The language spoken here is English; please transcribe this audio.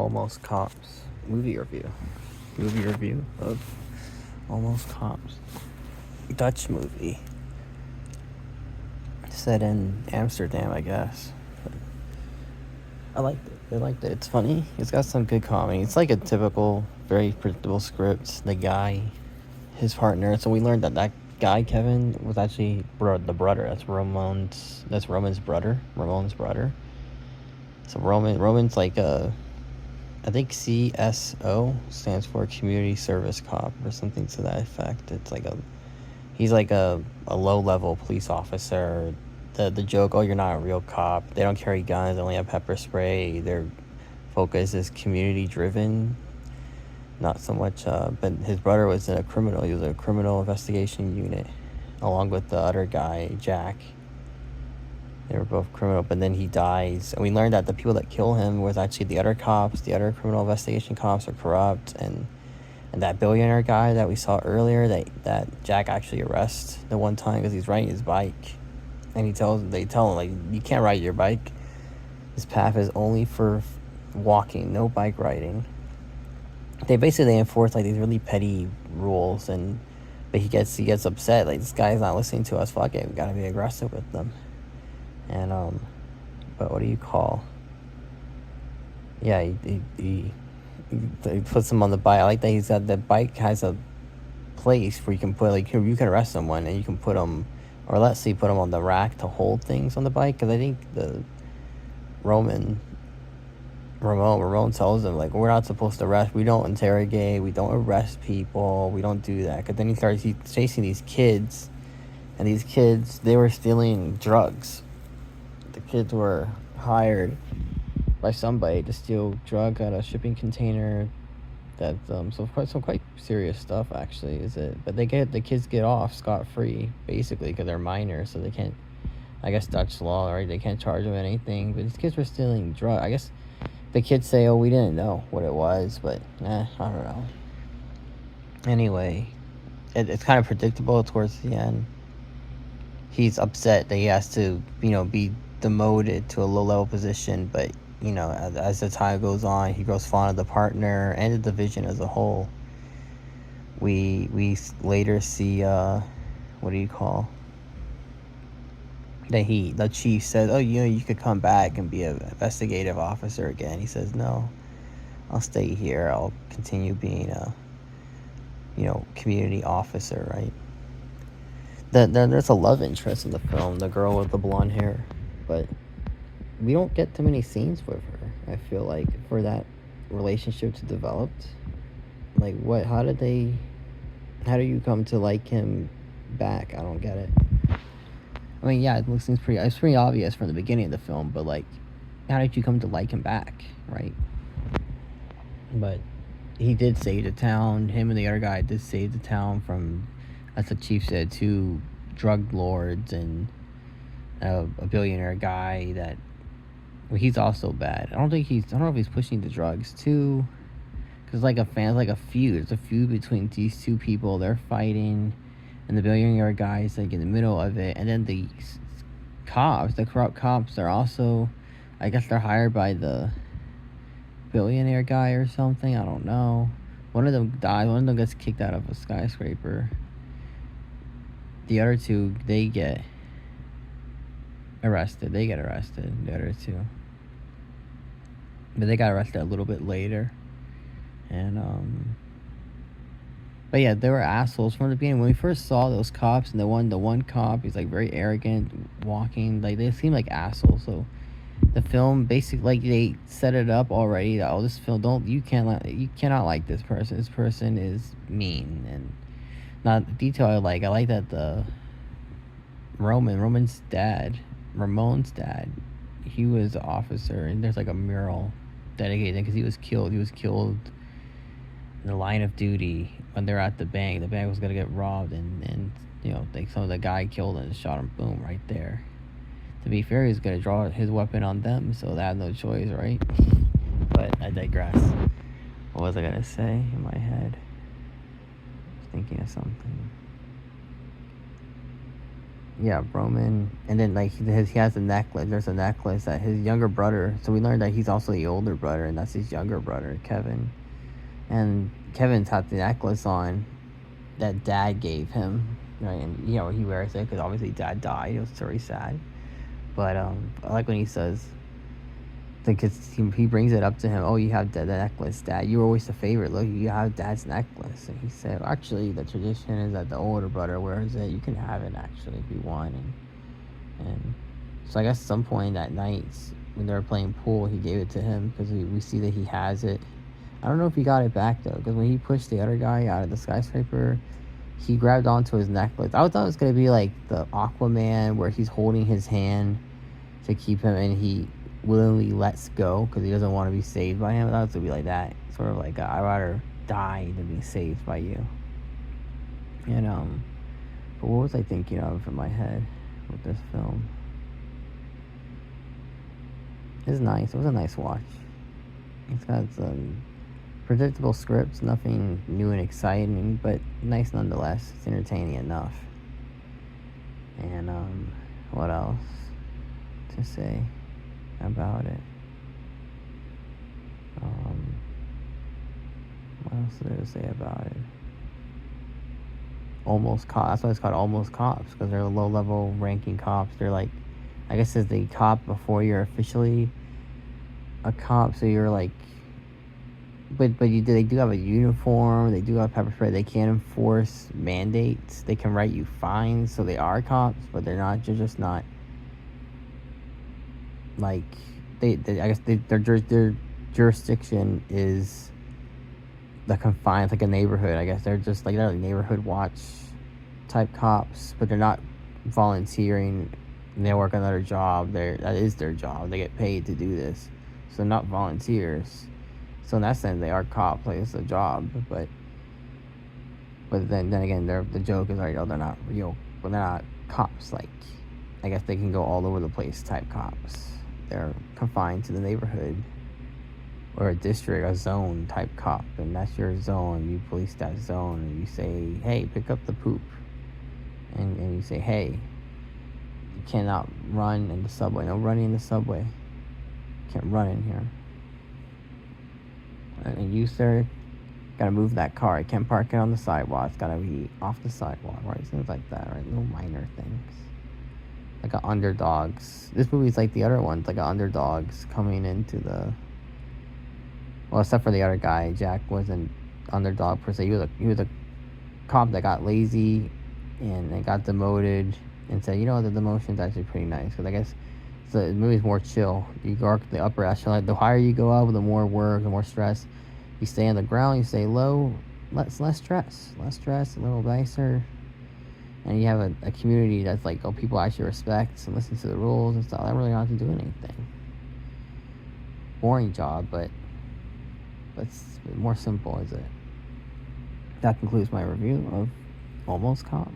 Almost Cops movie review. Movie review of Almost Cops. Dutch movie. Set in Amsterdam, I guess. But I liked it. I liked it. It's funny. It's got some good comedy. It's like a typical, very predictable script. The guy, his partner. So we learned that guy, Kevin, was actually the brother. That's Roman's brother. Ramon's brother. So Roman's like I think CSO stands for Community Service Cop or something to that effect. It's like he's like a low level police officer. The joke, oh, you're not a real cop. They don't carry guns. They only have pepper spray. Their focus is community driven, not so much. But his brother was a criminal. He was a criminal investigation unit, along with the other guy, Jack. They were both criminal, but then he dies. And we learned that the people that kill him was actually the other cops. The other criminal investigation cops are corrupt. And that billionaire guy that we saw earlier, that Jack actually arrests the one time because he's riding his bike. And they tell him, like, you can't ride your bike. This path is only for walking, no bike riding. They basically enforce, like, these really petty rules. But he gets upset. Like, this guy's not listening to us. Fuck it. We gotta be aggressive with them. And but what do you call? Yeah, he puts him on the bike. I like that he's got the bike has a place where you can put, like, you can arrest someone and you can put them, or let's say put them on the rack to hold things on the bike. Because I think Ramon tells him, like, we're not supposed to arrest. We don't interrogate. We don't arrest people. We don't do that. Because then he's chasing these kids, and these kids, they were stealing drugs. The kids were hired by somebody to steal drug out of a shipping container. That's some quite serious stuff, actually, is it? But the kids get off scot-free, basically, because they're minors, so they can't, I guess Dutch law, right? They can't charge them anything. But these kids were stealing drugs. I guess the kids say, oh, we didn't know what it was, but I don't know. Anyway, it's kind of predictable towards the end. He's upset that he has to, be demoted to a low-level position, but, as the time goes on, he grows fond of the partner and the division as a whole. We later see, what do you call? The chief says, oh, you could come back and be an investigative officer again. He says, no, I'll stay here. I'll continue being a, community officer, right? There's a love interest in the film, the girl with the blonde hair, but we don't get too many scenes with her. I feel like for that relationship to develop, like how do you come to like him back? I don't get it. I mean, yeah, it's pretty obvious from the beginning of the film, but like, how did you come to like him back, right? But he did save the town. Him and the other guy did save the town from, as the chief said, 2 drug lords and a billionaire guy that, well, he's also bad. I don't know if he's pushing the drugs too, because like a feud. It's a feud between these 2 people. They're fighting, and the billionaire guy is like in the middle of it. And then the corrupt cops, are also, I guess they're hired by the billionaire guy or something. I don't know. One of them dies. One of them gets kicked out of a skyscraper. The other 2, they get arrested. The other 2. But they got arrested a little bit later. And but yeah, they were assholes from the beginning. When we first saw those cops, and the one cop, he's like very arrogant, walking, like they seem like assholes. So the film basically, like, they set it up already that, oh, this film, you cannot like this person. This person is mean. And not the detail I like that the Ramon's dad, he was an officer, and there's like a mural dedicated because he was killed in the line of duty when they're at the bank. The bank was gonna get robbed, and like some of the guy killed and shot him, boom, right there. To be fair, he's gonna draw his weapon on them, so they had no choice, right? But I digress. What was I gonna say in my head? I was thinking of something. Yeah, Roman, and then like he has a necklace. There's a necklace that his younger brother. So we learned that he's also the older brother, and that's his younger brother, Kevin. And Kevin's had the necklace on that Dad gave him, right? And he wears it because obviously Dad died. It was very sad. But I like when he says, because he brings it up to him. Oh, you have the necklace, Dad. You were always the favorite. Look, you have Dad's necklace. And he said, actually, the tradition is that the older brother wears it. You can have it actually if you want. And so I guess at some point that night when they were playing pool, he gave it to him because we see that he has it. I don't know if he got it back though, because when he pushed the other guy out of the skyscraper, he grabbed onto his necklace. I thought it was gonna be like the Aquaman where he's holding his hand to keep him, and he willingly lets go because he doesn't want to be saved by him. I thought it was gonna be like that, sort of like I'd rather die than be saved by you. And but what was I thinking of in my head with this film? It's nice. It was a nice watch. It's got some predictable scripts, nothing new and exciting, but nice nonetheless. It's entertaining enough. And what else to say about it? What else is there to say about it? Almost cops. That's why it's called almost cops, because they're low-level ranking cops. They're like, I guess it's the cop before you're officially a cop, so you're like, but they do have a uniform. They do have pepper spray. They can't enforce mandates. They can write you fines, so they are cops, but they're not. They're just not like they I guess their jurisdiction is the confines, like a neighborhood. I guess they're just like they're like neighborhood watch type cops, but they're not volunteering. They work another job. That is their job. They get paid to do this, so they're not volunteers. So in that sense, they are cops. Like it's a job, but then again, the joke is like, oh, they're not real. Well, they're not cops. Like, I guess they can go all over the place type cops. They're confined to the neighborhood or a district, a zone type cop, and that's your zone. You police that zone, and you say, hey, pick up the poop, and you say, hey, you cannot run in the subway. No running in the subway. You can't run in here. And you, sir, gotta move that car. You can't park it on the sidewalk. It's gotta be off the sidewalk, right? Things like that, right? Little minor things. Like a underdogs. This movie's like the other ones, like a underdogs coming into the. Well, except for the other guy, Jack wasn't underdog per se. He was a cop that got lazy, and got demoted, and said, you know, the demotion's actually pretty nice, because I guess the movie's more chill. You go up the upper echelon. The higher you go up, the more work, the more stress. You stay on the ground, you stay low, less stress, a little nicer, and you have a community that's like, oh, people actually respect and listen to the rules and stuff. I really don't have to do anything. Boring job, but it's more simple, is it? That concludes my review of Almost Cops.